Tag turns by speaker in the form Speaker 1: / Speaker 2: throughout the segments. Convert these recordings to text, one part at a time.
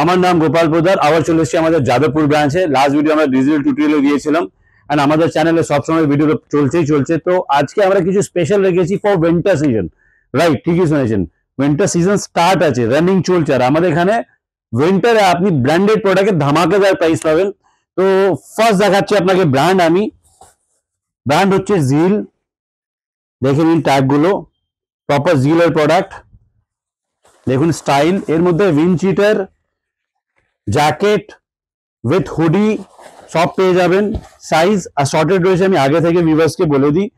Speaker 1: আমার নাম গোপাল পোদ্দার। আবার চলে এসেছি আমাদের যাদবপুর ব্রাঞ্চে। লাস্ট ভিডিও আমরা ডিজিটাল টিউটোরিয়াল দিয়েছিলাম এন্ড আমাদের চ্যানেলে সবসময় ভিডিও চলছে। তো আজকে আমরা কিছু স্পেশাল রেখেছি ফর উইন্টার সিজন। রাইট, ঠিকই শুনেছেন, উইন্টার সিজন স্টার্ট আছে, রানিং চলছে। আর আমাদের এখানে উইন্টারে আপনি ব্র্যান্ডেড প্রোডাক্টের ধামাকাদার প্রাইস পাবেন। তো ফার্স্ট দেখাচ্ছি আপনাকে ব্র্যান্ড। ব্র্যান্ড হচ্ছে জিল। দেখে নিন ট্যাগ গুলো, প্রপার জিলের প্রোডাক্ট। দেখুন স্টাইল, এর মধ্যে wind cheater, jacket with hoodie সব পেয়ে যাবেন। সাইজ অ্যাসর্টেড রয়েছে, আমি আগে থেকে ভিউয়ার্সকে বলে দিই।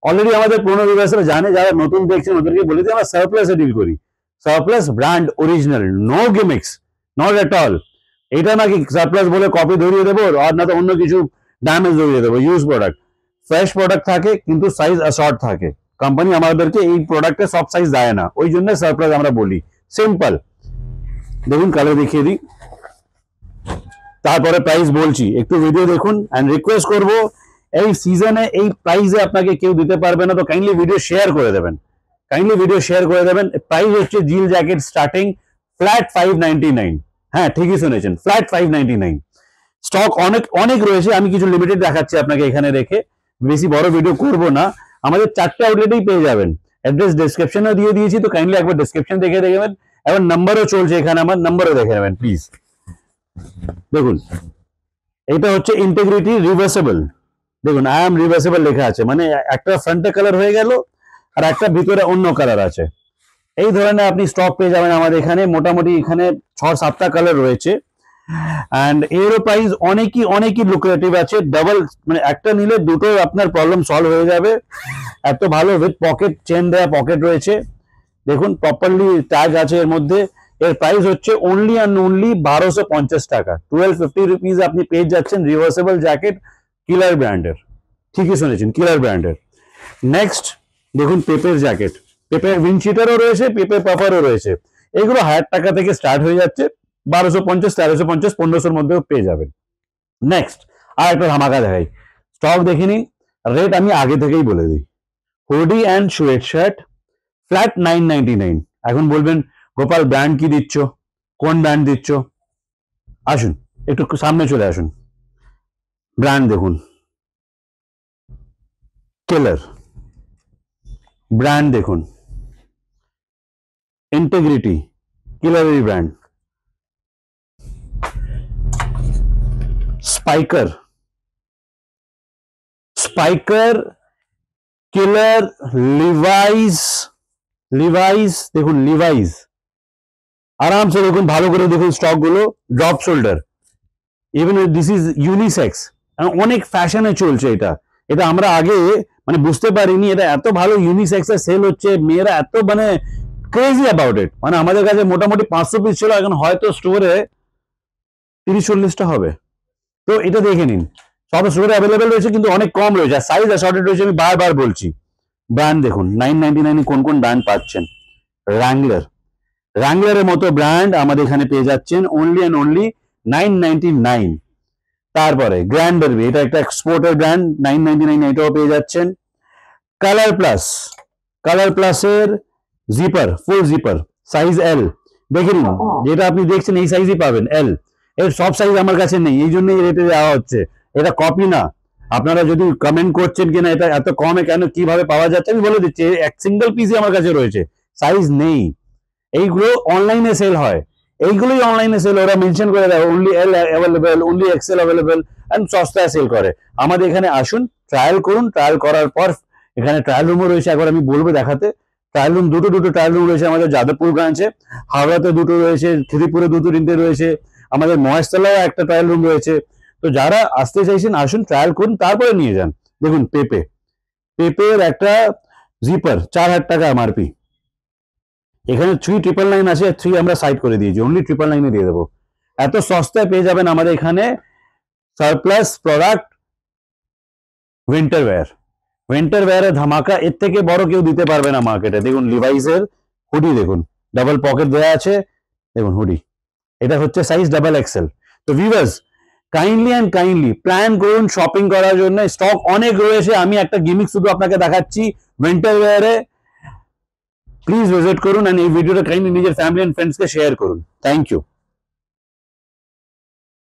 Speaker 1: অলরেডি আমাদের পুরনো ভিউয়ার্সরা জানে, যারা নতুন দেখছেন ওদেরকে বলে দিই, আমরা সারপ্লাসে ডিল করি। Surplus brand original, no gimmicks, not at all. এটা নাকি সারপ্লাস বলে কপি ধরিয়ে দেবো, আর না তো অন্য কিছু ড্যামেজ ধরিয়ে দেবো। ইউজ প্রোডাক্ট, ফ্রেশ প্রোডাক্ট থাকে, কিন্তু সাইজ অ্যাসর্ট থাকে। কোম্পানি আমাদেরকে এই প্রোডাক্টে সব সাইজ দেয় না, ওই জন্য সারপ্লাস আমরা বলি। সিম্পল। দেখুন কালার দেখিয়ে দিই, তারপরে প্রাইস বলছি। একটু ভিডিও দেখুন এন্ড রিকোয়েস্ট করব, এই সিজনে এই প্রাইসে আপনাকে কেউ দিতে পারবে না, তো কাইন্ডলি ভিডিও শেয়ার করে দেবেন। প্রাইস হচ্ছে জিল জ্যাকেট স্টার্টিং ফ্ল্যাট 599। হ্যাঁ ঠিকই শুনেছেন, ফ্ল্যাট 599। স্টক অনেক রয়েছে, আমি কিছু লিমিটেড দেখাচ্ছি আপনাকে এখানে রেখে, বেশি বড় ভিডিও করব না। আমাদের 4টে আউটলেটেই পেয়ে যাবেন। অ্যাড্রেস ডেসক্রিপশনেও দিয়ে দিয়েছি, তো কাইন্ডলি একবার ডেসক্রিপশন দেখে নেবেন। এবার নাম্বারও চলছে এখানে, আমার নাম্বারও দেখে নেবেন প্লিজ। দেখুন এটা হচ্ছে ইন্টিগ্রিটি রিভার্সেবল। দেখুন আই এম রিভার্সেবল লেখা আছে, মানে একটা ফ্রন্টে কালার হয়ে গেল আর একটা ভিতরে অন্য কালার আছে। এই ধরনের আপনি স্টক পেয়ে যাবেন আমাদের এখানে। মোটামুটি এখানে 6-7টা কালার রয়েছে। অ্যান্ড এরও প্রাইস অনেকই লুক্রেটিভ আছে। ডাবল, মানে একটা নিলে দুটো আপনার প্রবলেম সলভ হয়ে যাবে। এত ভালো উইথ পকেট, চেন দেওয়া পকেট রয়েছে। দেখুন প্রপারলি ট্যাগ আছে এর মধ্যে। এর প্রাইস হচ্ছে অনলি 1250 টাকা। 1250 রুপিস আপনি পেয়ে যাচ্ছেন রিভার্সেবল জ্যাকেট কিলার ব্র্যান্ডের। ঠিকই শুনেছেন, কিলার ব্র্যান্ডের। নেক্সট দেখুন পেপের জ্যাকেট। পেপের উইন্ডচিটারও রয়েছে, পেপের পাফারও রয়েছে। এগুলো 1000 টাকা থেকে স্টার্ট হয়ে যাচ্ছে, 1250, 1350, 1500-র মধ্যেও পেয়ে যাবেন। নেক্সট আর একটা ধামাকা দেখাই, স্টক দেখে নিন। রেট আমি আগে থেকেই বলে দিই। Hoodie and sweat shirt flat 999। এখন বলবেন গোপাল ব্র্যান্ড কি দিচ্ছ, কোন ব্র্যান্ড দিচ্ছ? আসুন একটু সামনে চলে আসুন। ব্র্যান্ড দেখুন, কেলার। ব্র্যান্ড দেখুন, ইন্টিগ্রিটি, কিলারের ব্র্যান্ড। স্পাইকার, কিলার, লিভাইস দেখুন, লিভাইস। আরামসে দেখুন, ভালো করে দেখুন স্টক গুলো। Drop shoulder, even this is unisex. অনেক ফ্যাশনে চলছে এটা। এটা আমরা আগে মানে বুঝতে পারিনি, এটা এত ভালো ইউনিসেক্স এর সেল হচ্ছে। মেয়েরা এত মানে ক্রেজি অ্যাবাউট ইট। মানে আমাদের কাছে মোটামুটি 500 পিস ছিল, এখন হয়তো স্টোরে 30-40টা হবে। তো এটা দেখে নিন, সব স্টোরে অ্যাভেলেবেল রয়েছে, কিন্তু অনেক কম রয়েছে, সাইজ অ্যাসর্টেড রয়েছে। আমি বারবার বলছি। ব্র্যান্ড দেখুন, 999 কোন কোন ব্র্যান্ড পাচ্ছেন। র্যাঙ্গলারের মতো ব্র্যান্ড আমাদের এখানে পেয়ে যাচ্ছেন অনলি অ্যান্ড অনলি 999। তারপরে গ্র্যান্ড বেবি, এটা একটা এক্সপোর্টের ব্র্যান্ড, 999 এটাও পেয়ে যাচ্ছেন। কালার প্লাসের জিপার, ফুল জিপার, সাইজ এল। দেখে নিন, যেটা আপনি দেখছেন এই সাইজই পাবেন, এল। এর সব সাইজ আমার কাছে নেই, এই জন্যই রেটে দেওয়া হচ্ছে। এটা কপি না। আপনারা যদি কমেন্ট করছেন কিনা এটা এত কমে কেন, কিভাবে পাওয়া যাচ্ছে, আমি বলে দিচ্ছি। এক সিঙ্গেল পিসই আমার কাছে রয়েছে, সাইজ নেই। এইগুলো অনলাইনে সেল হয়, এইগুলোই অনলাইনে সেল, ওরা মেনশন করে দেয় only L available, only excel available, and সস্তায় সেল করে। আমাদের এখানে আসুন, ট্রায়াল করুন। ট্রায়াল করার পর এখানে ট্রায়াল রুমও রয়েছে, একবার আমি বলবো দেখাতে। ট্রায়াল রুম দুটো ট্রায়াল রুম রয়েছে আমাদের যাদবপুর ব্রাঞ্চে। হাওড়াতে দুটো রয়েছে, খিদিপুরে দুটো তিনটে রয়েছে, আমাদের মহেশতলায় একটা ট্রায়াল রুম রয়েছে। তো যারা আসতে চাইছেন আসুন, ট্রায়াল করুন, তারপরে নিয়ে যান। দেখুন পেপের একটা জিপার 4000 টাকা এমআরপি। এখানে 3999 আছে, 3 আমরা সাইড করে দিয়েছি, অনলি 999 দিয়ে দেবো। এত সস্তায় পেয়ে যাবেন আমাদের এখানে সারপ্লাস প্রোডাক্ট। উইন্টার ওয়্যারের ধামাকা এর থেকে বড় কেউ দিতে পারবে না মার্কেটে। দেখুন লিভাইসের হুডি, দেখুন ডাবল পকেট দেওয়া আছে। দেখুন হুডি, এটা হচ্ছে সাইজ ডাবল এক্সেল। তো ভিউয়ার্স, কাইন্ডলি প্ল্যান করুন শপিং করার জন্য। স্টক অনেক রয়েছে, আমি একটা গিমিক শুধু আপনাকে দেখাচ্ছি উইন্টার ওয়্যারে। প্লিজ ভিজিট করুন, এন্ড এই ভিডিওটা কাইন্ডলি নিজের ফ্যামিলি এন্ড ফ্রেন্ডসকে শেয়ার করুন। Thank you.